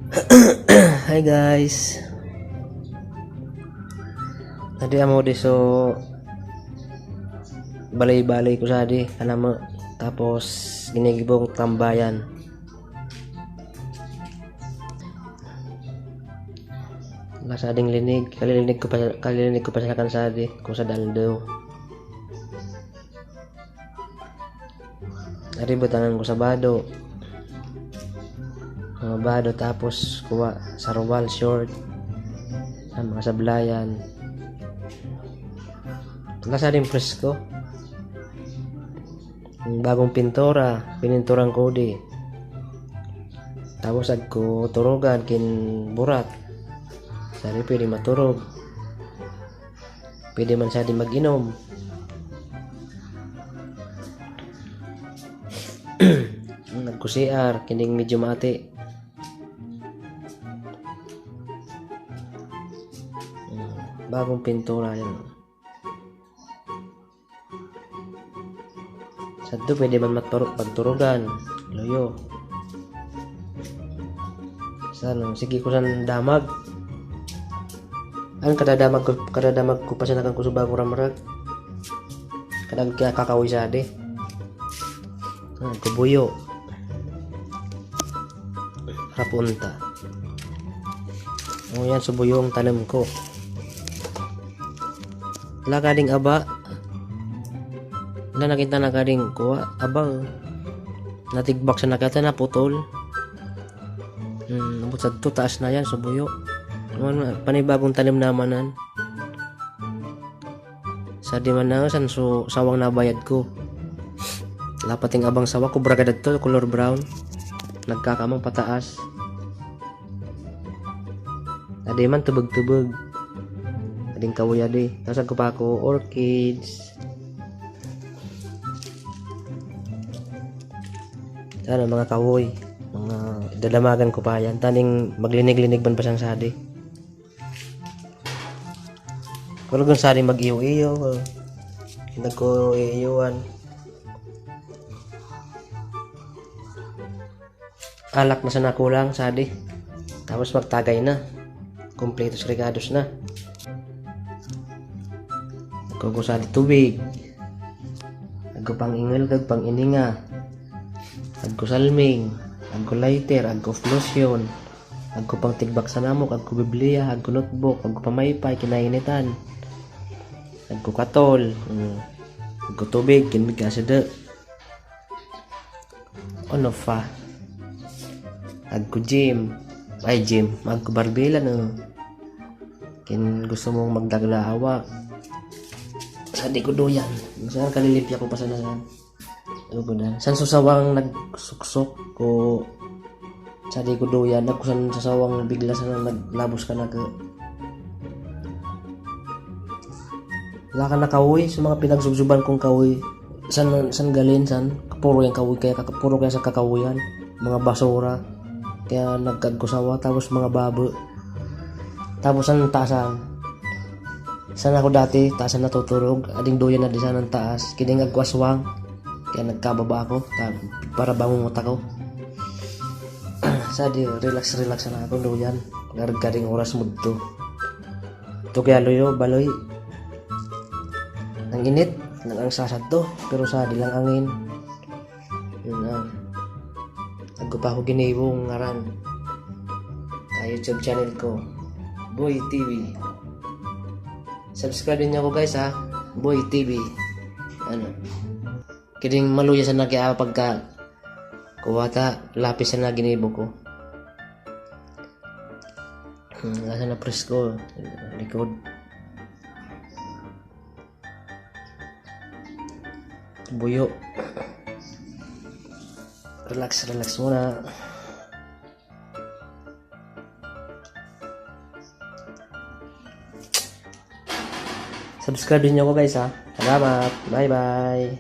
Hi guys. Tadi amo di so balay-balay ko sa di kanamo tapos ginigibong tambayan. Masading kalilig ko pa sa kansadi kung sa daldo. Ari butangan ko sa bado. Mga bado tapos kuha sarwal short ang mga sablayan. Lasa rin presko. Yung bagong pininturang ko di. Tapos agko turugan kin burat. Sari pwede maturog. Pwede man sa di mag-inom. Nagkusiar kining medyo mati. Bagong pintura yan. Sadto pwede man pagturugan. Loyo. Sana sige ko san damag. Ang kadadamag ko pa sinakan ko sa bagong ramarag. Kadang kaya kakawi sa ade. Kubuyo. Rapunta. O yan subuyo ang tanim ko. Lakading aba. Na nakita na kading kuha abang natigbak sa nakita na putol. Abot sa taas na yan subuyo. Panibagong tanim namanan. Sa di man na san sawang nabayad ko. Lapating abang sawa ko bragad to color brown. Nagkakamang pataas. Adi man tubog-tubog. Ading kawoy adi. Tapos ko pa ako orchids. Sana mga kawoy. Mga dadamagan ko pa yan. Taning maglinig-linig man pa siyang sadi. Pero kung sadi mag-iyo-iyo. Hindi ko iiyoan. Alak na sa nakulang sadi. Tapos magtagay na. Kompletos regados na. Nagkuko sadi tubig. Agko pang ingel kag pang ininga. Agko salming. Agko lighter. Agko flosion. Agko pang tigbak sa namok. Agko biblia. Agko notebook. Agko pamaypay. Kinainitan. Agko katol. Agko tubig. Kinmig kasida. Ano fa? Agko gym. Agko barbela no. Kin gusto mong magdagla awak. Sadi ko doyan. Saan kalilipya ko pa sa nasan. San susawang nagsuksok ko. Sadi ko doyan. Ako san susawang bigla sa naglabos ka na ka. Wala ka na kawoy. Sa mga pinagsubsuban kong kawoy. San galin san. Puro yung kawoy. Puro kaya sa kakawoyan. Mga basura. Kaya nagkagkusawa. Tapos mga babo. Tapos ang taasan. Sana ako dati. Taasan natutulog. Ading doyan na di sana ng taas. Kining agwaswang. Kaya nagkababa ako. Para bangungot ako. Sadi relax na ako doyan. Gargaring oras mo to. Ito kaya loyo baloy. Ang init. Ang sasad to. Pero sadi lang angin. Yun ang. Agko pa ako ginibong ngaran sa YouTube channel ko, Boy TV. Subscribe niyo ako guys ha, Boy TV. Ano? Kining maluya sa nagia pagka kuwata lapis na ginibo ko. Lasa na presko likod. Buyo. Relax muna. Subscribe din niyo ako guys ha. Salamat. Bye bye.